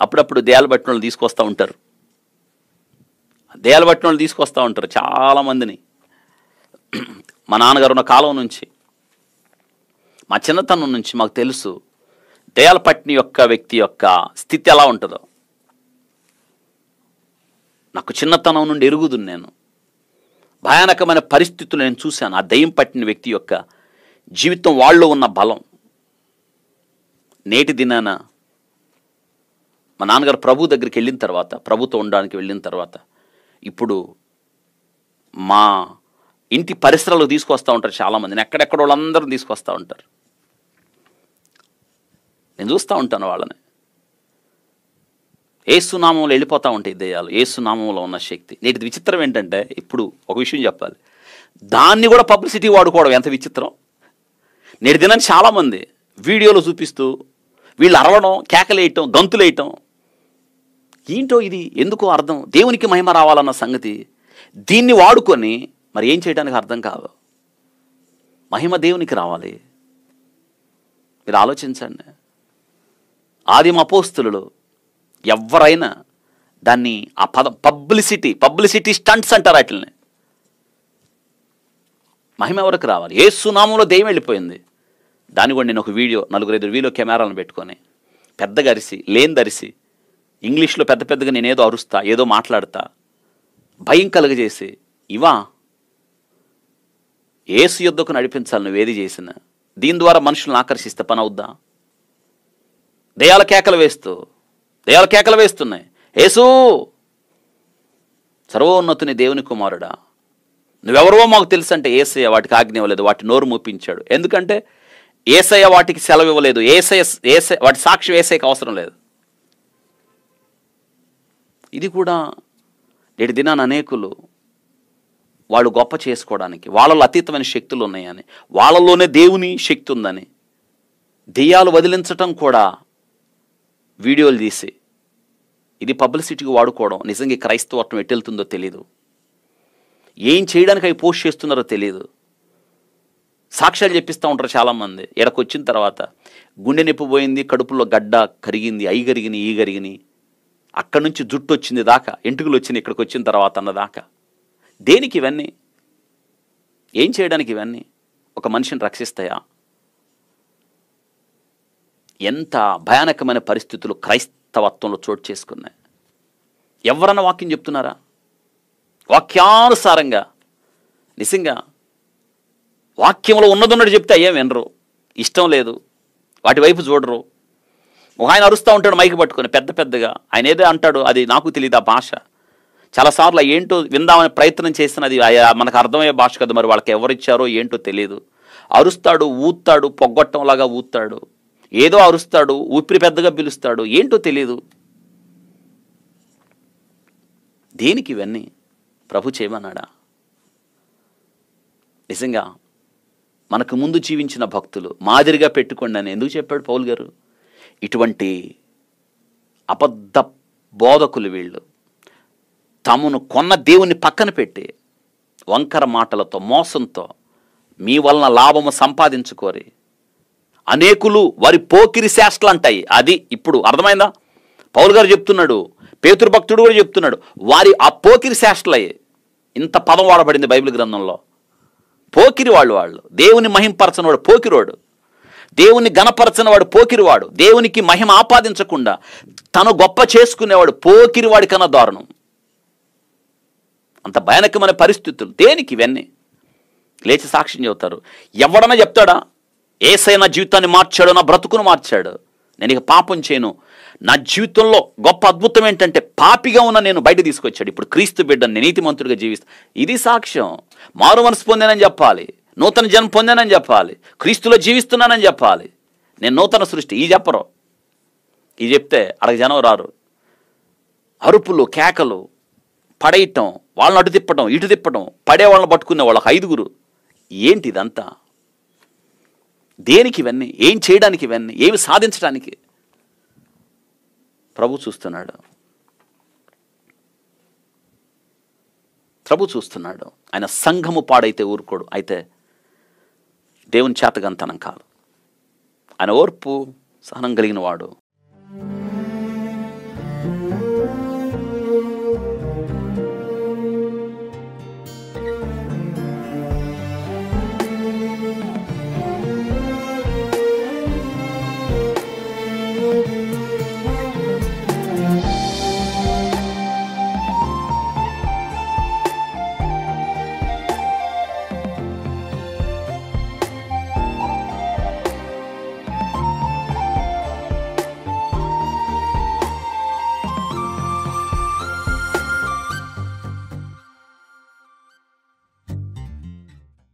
అప్పుడప్పుడు దేయాలు పట్టిన వాళ్ళు తీసుకొస్తూ ఉంటారు. దేయాలు పట్టిన వాళ్ళు తీసుకొస్తూ ఉంటారు చాలామందిని. మా నాన్నగారు ఉన్న కాలం నుంచి, మా చిన్నతనం నుంచి మాకు తెలుసు దయాల పట్టిన యొక్క వ్యక్తి యొక్క స్థితి ఎలా ఉంటుందో. నాకు చిన్నతనం నుండి ఎరుగుదును నేను. భయానకమైన పరిస్థితులు నేను చూశాను. ఆ దయ్యం పట్టిన వ్యక్తి యొక్క జీవితం, వాళ్ళు ఉన్న బలం. నేటి దినాన మా నాన్నగారు ప్రభు దగ్గరికి వెళ్ళిన తర్వాత, ప్రభుతో ఉండడానికి వెళ్ళిన తర్వాత, ఇప్పుడు మా ఇంటి పరిసరాలకు తీసుకొస్తూ ఉంటారు చాలామందిని. ఎక్కడెక్కడ వాళ్ళందరూ తీసుకొస్తూ ఉంటారు. నేను చూస్తూ ఉంటాను వాళ్ళని. ఏసునామంలో వెళ్ళిపోతూ ఉంటాయి దెయ్యాలు. ఏసునామంలో ఉన్న శక్తి. నేటి విచిత్రం ఏంటంటే, ఇప్పుడు ఒక విషయం చెప్పాలి, దాన్ని కూడా పబ్లిసిటీ వాడుకోవడం ఎంత విచిత్రం. నేటి దినాన్ని చాలామంది వీడియోలో చూపిస్తూ వీళ్ళు అరవడం, కేకలేయటం, గంతులేయటం. ఏంటో ఇది, ఎందుకో అర్థం. దేవునికి మహిమ రావాలన్న సంగతి దీన్ని వాడుకొని మరి ఏం చేయడానికి అర్థం కాదు. మహిమ దేవునికి రావాలి. మీరు ఆలోచించండి. ఆదిమ అపోస్తులు ఎవరైనా దాన్ని, ఆ పదం పబ్లిసిటీ స్టంట్స్ అంటారు వాటిని. మహిమ ఎవరికి రావాలి? యేసునామంలో దెయ్యం వెళ్ళిపోయింది. దాన్ని కూడా నేను ఒక వీడియో, 4-5 వీడియో కెమెరాలను పెట్టుకొని పెద్దగా అరిసి, లేనిదరిసి, ఇంగ్లీష్లో పెద్ద పెద్దగా నేనేదో అరుస్తా, ఏదో మాట్లాడతా, భయం కలుగజేసి, ఇవా యేసు యుద్ధకు నడిపించాలి నువ్వేది చేసిన. దీని ద్వారా మనుషులను ఆకర్షిస్తే పని అవుద్దా? దెయ్యాల కేకలు వేస్తున్నాయి. యేసు సర్వోన్నతుని దేవుని కుమారుడా, నువ్వెవరో మాకు తెలుసు అంటే యేసయ్య వాటికి ఆజ్ఞ ఇవ్వలేదు, వాటి నోరు మూపించాడు. ఎందుకంటే యేసయ్య వాటికి సెలవు ఇవ్వలేదు. వాటి సాక్ష్యం యేసయ్యకి అవసరం లేదు. ఇది కూడా నేటి దినాన అనేకులు వాళ్ళు గొప్ప చేసుకోవడానికి, వాళ్ళలో అతీతమైన శక్తులు ఉన్నాయని, వాళ్ళలోనే దేవుని శక్తి ఉందని దెయ్యాలు వదిలించటం కూడా వీడియోలు తీసి ఇది పబ్లిసిటీకి వాడుకోవడం. నిజంగా క్రైస్తవత్వం ఎటు వెళ్తుందో తెలియదు. ఏం చేయడానికి అవి పోస్ట్ చేస్తున్నారో తెలియదు. సాక్ష్యాలు చెప్పిస్తూ ఉంటారు చాలామంది. ఇక్కడికి వచ్చిన తర్వాత గుండె నొప్పి పోయింది, కడుపులో గడ్డ కరిగింది, అయి కరిగినాయి, ఈ కరిగినాయి, అక్కడి నుంచి జుట్టు వచ్చింది దాకా, ఎంటుకలు వచ్చింది ఇక్కడికి వచ్చిన తర్వాత అన్నదాకా. దేనికి ఇవన్నీ? ఏం చేయడానికి ఇవన్నీ? ఒక మనిషిని రక్షిస్తాయా? ఎంత భయానకమైన పరిస్థితులు క్రైస్తవత్వంలో చోటు చేసుకున్నాయి. ఎవరన్నా వాక్యం చెప్తున్నారా? వాక్యానుసారంగా నిజంగా వాక్యంలో ఉన్నదన్నట్టు చెప్తే అయ్యే వినరు, ఇష్టం లేదు, వాటి వైపు చూడరు. ఒక ఆయన అరుస్తూ ఉంటాడు మైకి పట్టుకొని పెద్దగా. ఆయన ఏదో అంటాడు, అది నాకు తెలియదు ఆ భాష. చాలాసార్లు ఏంటో విందామని ప్రయత్నం చేసినది మనకు అర్థమయ్యే భాష కదా, మరి వాళ్ళకి ఎవరిచ్చారో ఏంటో తెలియదు. అరుస్తాడు, ఊతాడు, పొగ్గొట్టంలాగా ఊతాడు, ఏదో అరుస్తాడు, ఊపిరి పెద్దగా పిలుస్తాడు, ఏంటో తెలియదు. దేనికి ఇవన్నీ? ప్రభు చేయమన్నాడా? నిజంగా మనకు ముందు జీవించిన భక్తులు మాదిరిగా పెట్టుకోండి అని ఎందుకు చెప్పాడు పౌలు గారు? ఇటువంటి అబద్ధ బోధకులు వీళ్ళు తమను కొన్న దేవుని పక్కన పెట్టి వంకర మాటలతో, మోసంతో మీ వలన లాభము సంపాదించుకోరి అనేకులు వారి పోకిరి శాస్త్రాలు అంటాయి. అది ఇప్పుడు అర్థమైందా? పౌలు గారు చెప్తున్నాడు, పేతురు భక్తుడు కూడా చెప్తున్నాడు, వారి ఆ పోకిరి శాస్త్రాలయ్యే. ఇంత పదం వాడబడింది బైబిల్ గ్రంథంలో. పోకిరి వాళ్ళు దేవుని మహింపరచనివాడు పోకిరోడు, దేవుని గణపరచని వాడు పోకిరివాడు, దేవునికి మహిమ ఆపాదించకుండా తను గొప్ప చేసుకునేవాడు పోకిరివాడి కన్నా దారుణం. అంత భయానకమైన పరిస్థితులు. దేనికి ఇవన్నీ? లేచి సాక్ష్యం చెబుతారు. ఎవడన్నా చెప్తాడా యేసయ్య నా జీవితాన్ని మార్చాడు, నా బ్రతుకును మార్చాడు, నేను ఇక పాపం చేయను, నా జీవితంలో గొప్ప అద్భుతం ఏంటంటే పాపిగా ఉన్న నేను బయట తీసుకొచ్చాడు, ఇప్పుడు క్రీస్తు బిడ్డని నీతిమంతుడిగా జీవిస్తా. ఇది సాక్ష్యం. మారు మనసు పొందానని చెప్పాలి, నూతన జన్మ పొందానని చెప్పాలి, క్రీస్తులో జీవిస్తున్నానని చెప్పాలి, నేను నూతన సృష్టి. ఈ చెప్పరు. ఈ చెప్తే అడగ జనం రారు. అరుపులు, కేకలు, పడేయటం, వాళ్ళని అటు తిప్పటం, ఇటు తిప్పటం, పడే వాళ్ళని పట్టుకునే వాళ్ళకి 5గురు. ఏంటి ఇదంతా? దేనికి ఇవన్నీ? ఏం చేయడానికి ఇవన్నీ? ఏమి సాధించడానికి? ప్రభు చూస్తున్నాడు. ప్రభు చూస్తున్నాడు. ఆయన సంఘము పాడైతే ఊరుకోడు. అయితే దేవుని చేతగంతనం కాదు. ఆయన ఓర్పు, సహనం కలిగిన వాడు.